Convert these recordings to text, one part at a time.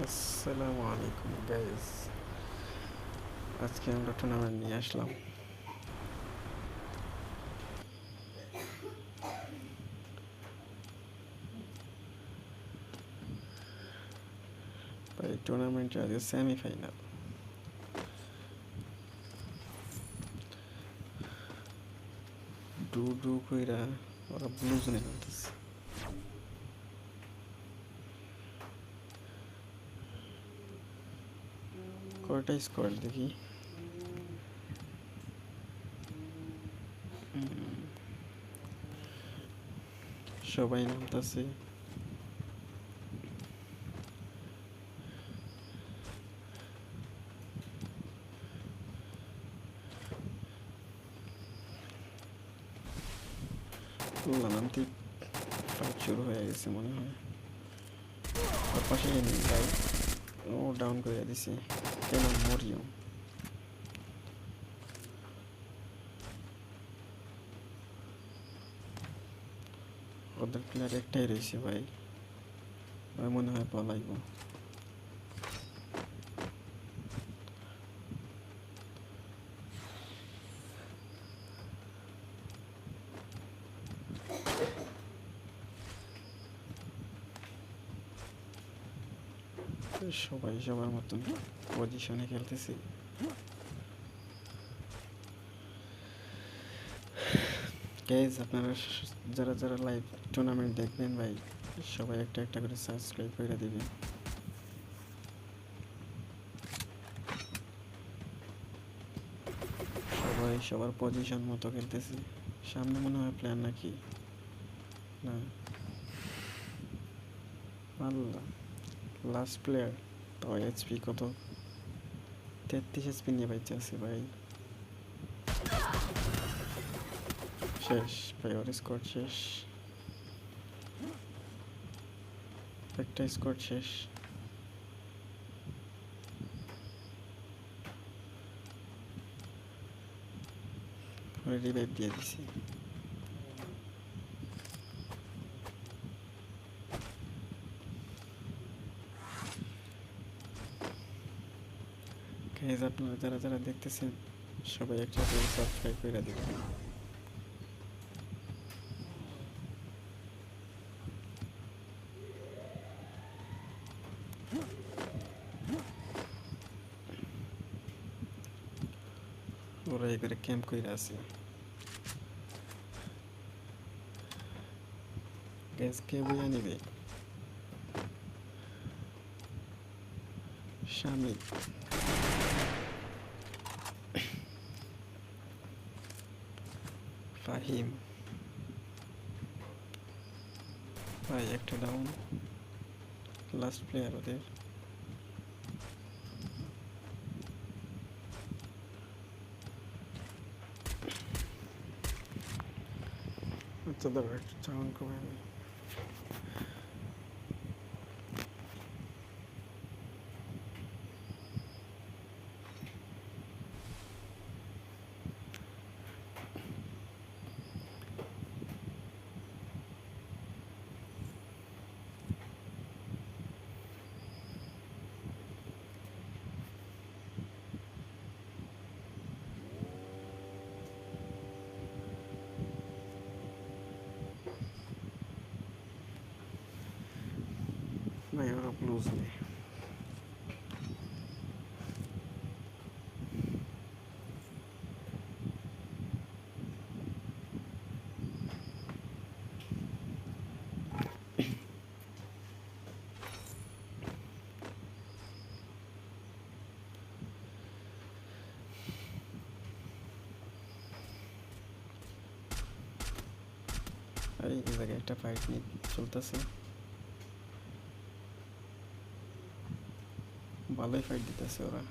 আসসালামু আলাইকুম গাইস। আজকে আমরা টুর্নামেন্ট নিয়ে আসলাম। ভাই টুর্নামেন্টের আজকে সেমিফাইনাল। ডু ডু কইরা ওরা ব্লু জোনে নামতেছে। কয়টা স্কোয়াড দেখি? সবাই নামতেছে। নামতে ফাইট শুরু হয়ে গেছে মনে হয়। ওর পাশে এনিমি ভাই, ও ডাউন করে দিছে। কেন মরিয়ম? ওদের প্লেয়ার একটাই রয়েছে ভাই, ওই মনে হয় পলাইব। সবাই সবার মতন পজিশনে খেলতেছি। গাইজ আপনারা যারা যারা লাইভ টুর্নামেন্ট দেখবেন ভাই, সবাই একটা একটা করে সাবস্ক্রাইব করে দিবেন। সবাই সবার পজিশন মতো খেলতেছে। সামনে মনে হয় প্ল্যান নাকি না? আল্লাহ, লাস্ট প্লেয়ার। তো এইচপি কত? 33 এইচপি নিয়ে বাইচে আছে ভাই। শেষ ভাই, ওর স্কোয়াড শেষ। একটা স্কোয়াড শেষ। রিভাইভ দিয়ে দিছি। গাইজ আপনারা যারা যারা দেখতেছেন, সবাই একটা করে সাবস্ক্রাইব করে দিবেন। ওরা এই করে ক্যাম্প করে আছে। গ্যাস কে বইয়া নিবে? স্বামী ফাহিম ভাই, একটা ডাউন। লাস্ট প্লেয়ার ওদের। আচ্ছা দাঁড়া, একটা ডাউন কমে আমি। ভাই ওরা ব্লুজ নেই। এই জায়গায় একটা ফাইট নিয়ে চলতেছে। ভালোই ফাইট দিতেছে ওরা।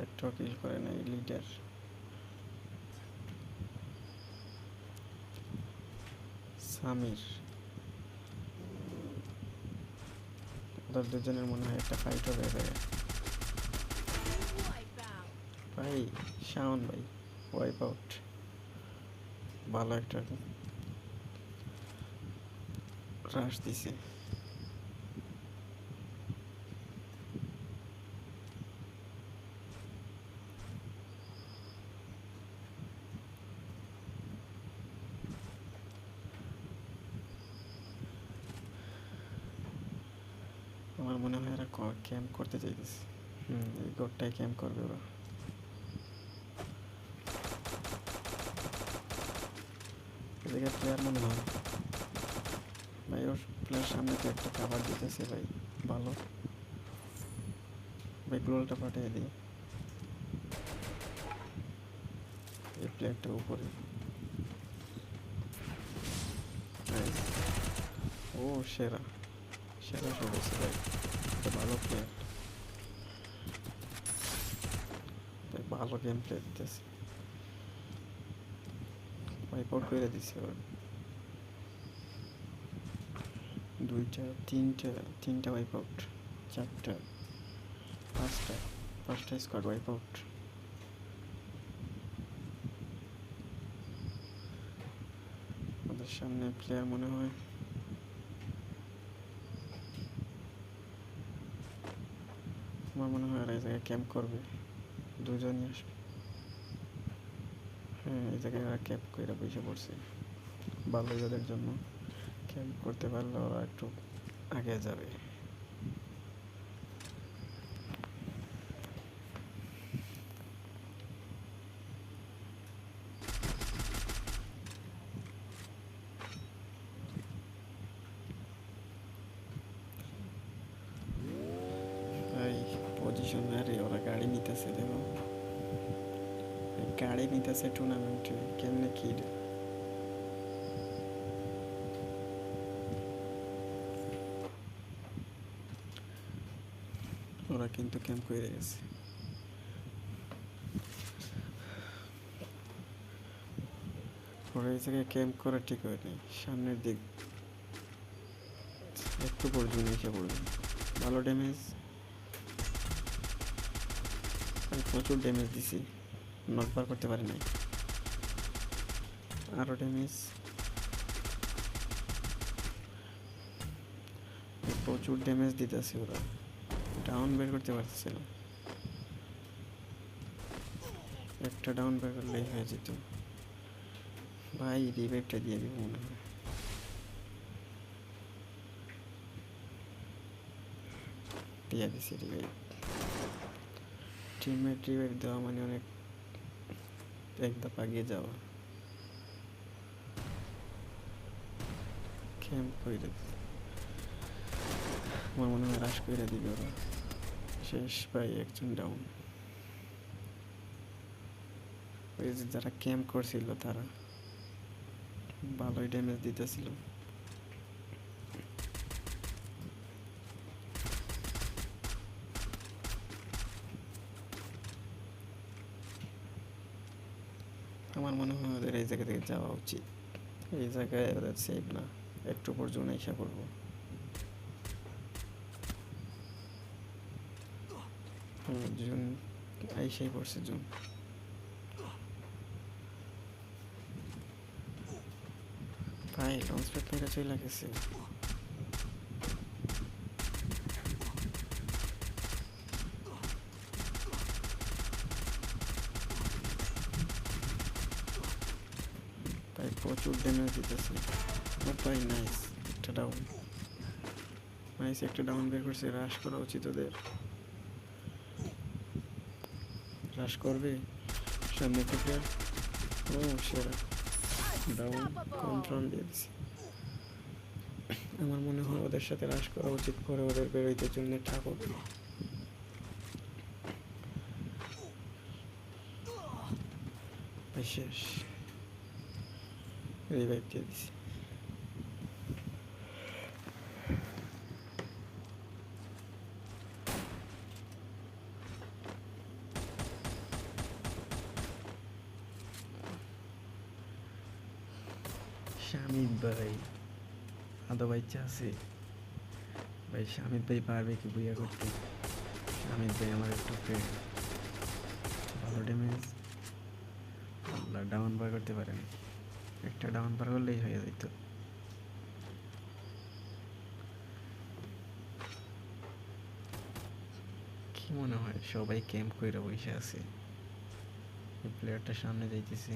একটা কিল করে নাই লিডার। সামির, ওদের দুজনের মনে হয় একটা ফাইট হবে এবারে। ভাই শাওন ভাই ওয়াইপ আউট। ভালো একটা রাশ দিছে। আমার মনে হয় এরা ক্যাম্প করতে চাইতেছে। এই ঘরটায় ক্যাম্প করবে ওরা। এদিকে প্লেয়ার মনে হয় ভাই, ওর প্লেয়ার সামনে তো একটা কাভার দিতেছে ভাই, ভালো ভাই। গ্লোলটা পাঠিয়ে দিই, এই প্লেয়ারটা উপরে। ও সেরা সেরা সদস্য ভাই, এটা ভালো প্লেয়ার ভাই, ভালো গেম প্লে দিতেছে। ওয়াইপ আউট করে দিছে ওর তিনটা ওয়াইপ আউট, চারটা, পাঁচটা স্কোয়াড ওয়াইপ আউট। ওদের সামনে প্লেয়ার মনে হয়। আমার মনে হয় এই জায়গায় ক্যাম্প করবে, দুজনই আসবে। হ্যাঁ, এই জায়গায় ওরা ক্যাম্প করে বসে পড়ছে, ভালোই ওদের জন্য। ক্যাম্প করতে পারলে ওরা একটু আগে যাবে। এই পজিশন, আরে ওরা গাড়ি নিতেছে, দেখো গাড়ি নিতেছে টুর্নামেন্টে, কেমনে কি রে? ওরা কিন্তু ক্যাম্প করে গেছে। ওরা এই জায়গায় ক্যাম্প করা ঠিক হয়নি, সামনের দিক একটু পর্যন্ত এসে পড়বে। ভালো ড্যামেজ, প্রচুর ড্যামেজ দিছি, নকবার করতে পারি নাই। আরও ড্যামেজ, প্রচুর ড্যামেজ দিতেছে ওরা, ডাউন বের করতে পারতেছে না। একটা ডাউন বের করলেই হয়ে যেত ভাই। রিভাইভটা দিয়ে দিব মনে হয়। দিয়ে দিছি রিভাইভ। টিমমেট রিভাইভ দেওয়া মানে অনেক এক ধাপ এগিয়ে যাওয়া। ক্যাম্প করে আমার মনে হয় হ্রাস করে দিবে ওরা। শেষ ভাই, একজন ডাউন। ওই যে যারা ক্যাম্প করছিল তারা ভালোই ড্যামেজ দিতেছিল। আমার মনে হয় ওদের এই জায়গা থেকে যাওয়া উচিত, এই জায়গায় ওদের সেফ না, একটু পর্যন্ত ইচ্ছা করবো। জুন আইসাই পড়ছে, জুন। ভাই লঞ্চ প্যাড মেরে চলে গেছে। ভাই প্রচুর ড্যামেজ দিতেছে ভাই। নাইস, একটা ডাউন। নাইস, একটা ডাউন বের করছে। রাশ করা উচিত ওদের, রাশ করবে। সামনে থেকে ও সেরা ডাউন, কনফার্ম দিয়ে দিছে। আমার মনে হয় ওদের সাথে রাশ করা উচিত, পরে ওদের বেরোইতে জন্য ঠাকুর। শেষ, রিভাইভ দিয়ে দিছি। শামিদ ভাই আদা বাচ্চা আছে ভাই। শামিদ ভাই পারবে কি বুইয়া করতে? শামিদ ভাই আমার একটু ফ্রেন্ড, ভালো ড্যামেজ। আল্লাহ, ডাউন বার করতে পারেন, একটা ডাউন বার করলেই হয়ে যেত। কি মনে হয় সবাই ক্যাম্প করে বসে আছে? এই প্লেয়ারটা সামনে যাইতেছে।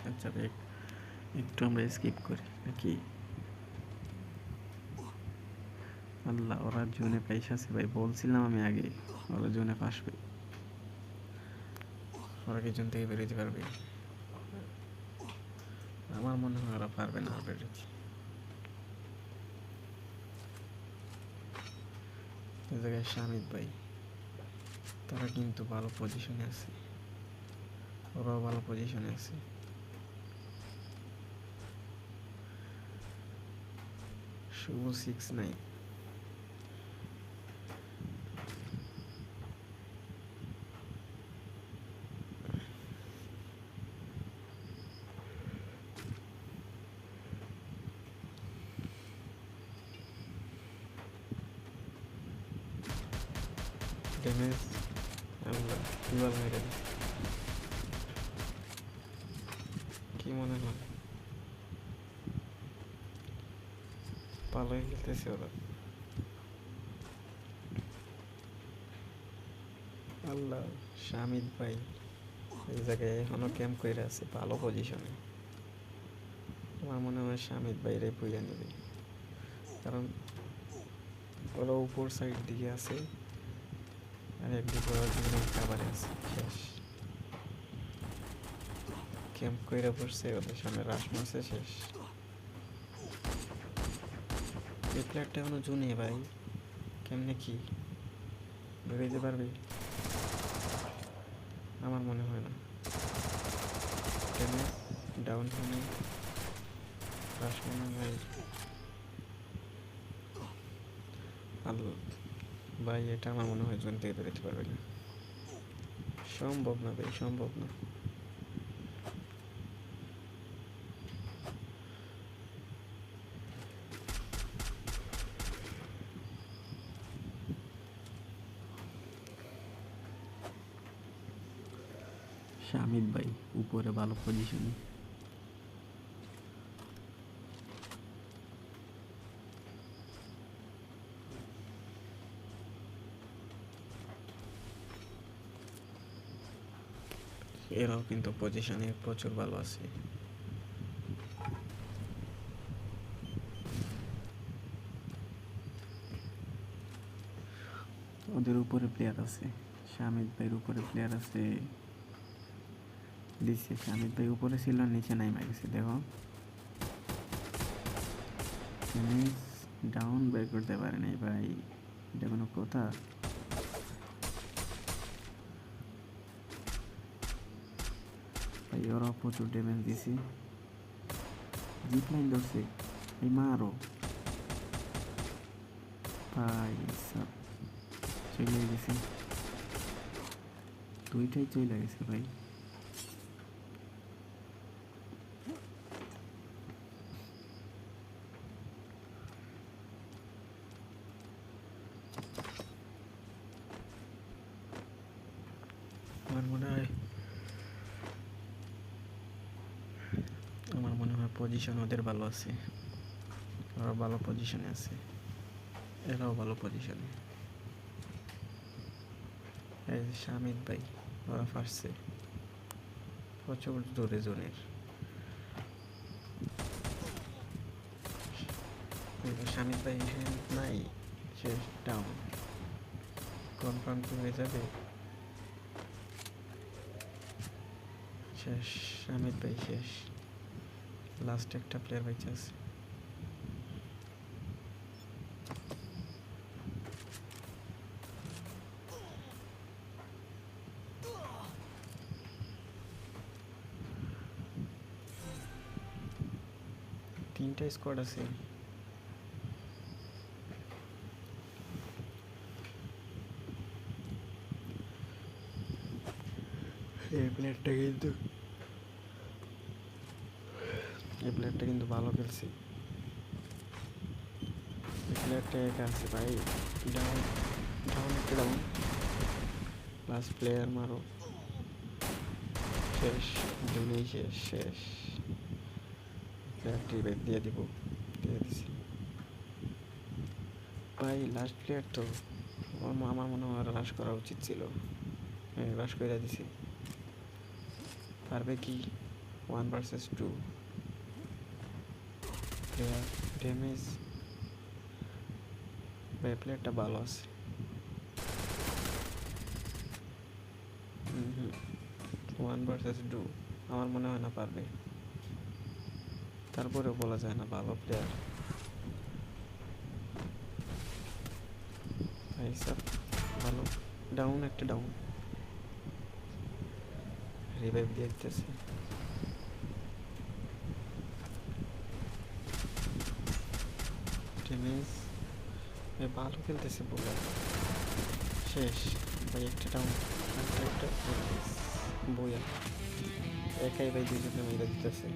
আচ্ছা দেখ, একটু আমরা স্কিপ করি নাকি? আল্লাহ, ওরা জোনে পাইসাছে ভাই, বলছিলাম আমি আগে ওরা জোনে পাসবে। ওরা কি জোন থেকে বেরোতে পারবে? আমার মনে হয় ওরা পারবে না বেরোতে। এই জায়গায় শামিদ ভাই, তারা কিন্তু ভালো পজিশনে আছে, ওরাও ভালো পজিশনে আছে। শুভ 6-9। ড্যামেজ আল্লাহ, দুবার মেরে দিচ্ছে। কি মনে হয় ভালোই খেলতেছে ওরা। আল্লাহ, শামিদ ভাই এই জায়গায় এখনো ক্যাম্প করে আছে ভালো পজিশনে। আমার মনে হয় শামিদ ভাইরে বইয়া নেবে, কারণ ওরা উপর সাইড দিকে আছে আর একদিকে ওরা দুজন খাবারে আছে। শেষ, ক্যাম্প কইরা পড়ছে, ওদের সামনে রাশ মারছে, শেষ। এই প্লেয়ারটা এখনো জুনে ভাই, কেমনে কি বেরোতে পারবে? আমার মনে হয় না। ড্যামেজ ডাউন হয়নি, রাশ মনে হয়। আল্লাহ ভাই, এটা আমার মনে হয় জুন থেকে বেরোতে পারবে না, সম্ভব না ভাই, সম্ভব না। শামিদ ভাই উপরে ভালো পজিশনে। এরাও কিন্তু পজিশনে প্রচুর ভালো আছে। ওদের উপরে প্লেয়ার আছে, শামিদ ভাইয়ের উপরে প্লেয়ার আছে। দিচ্ছে, শামিদ ভাই উপরে ছিল, নিচে নাই গেছে, দেখো। ডাউন বের করতে পারে নাই ভাই, এটা কোনো কথা? ভাই ওরা প্রচুর ড্যামেজ দিছে। জিপ লাইন ধরছে, এই মারো ভাই, সব চলে গেছে, দুইটাই চলে গেছে ভাই। আমার মনে হয় পজিশন ওদের ভালো আছে, ওরা ভালো পজিশনে আছে, এরাও ভালো পজিশনে। এই যে শামিদ ভাই, ওরা ফার্স্টে প্রচুর দূরে জোনের। শামিদ ভাই নাই, শেষ, ডাউন। কনফার্ম কি হয়ে যাবে? শেষ, শামিদ ভাই শেষ। লাস্ট একটা প্লেয়ার বেঁচে আছে। তিনটা স্কোয়াড আছে। এই প্লেয়ারটা কিন্তু ভালো খেলছে। এই প্লেয়ারটা একা আছে ভাই, ডাউন, ডাউন, একটা ডাউন। লাস্ট প্লেয়ার মারো, শেষ, দুটোই শেষ, শেষ। প্লেয়ারটি ব্যাক দিয়ে দিব, দিয়ে দিছি ভাই। লাস্ট প্লেয়ার তো আমার মনে হয় রাশ করা উচিত ছিল, রাশ করে দিছি। পারবে কি 1 vs 2? প্লেয়ার ড্যামেজ ভাই প্লেয়ারটা ভালো আছে। ওয়ান ভার্সেস টু আমার মনে হয় না পারবে, তারপরেও বলা যায় না ভালো প্লেয়ার। ভাই সব ভালো। ডাউন একটা ডাউন, রিভাইভ দিয়ে দিতেছে। ড্যামেজ ভালো খেলতেছে বলে শেষ ভাই। একটা ডাউন, একটা বইয়া একাই ভাই দুজনে মেরে দিতেছে।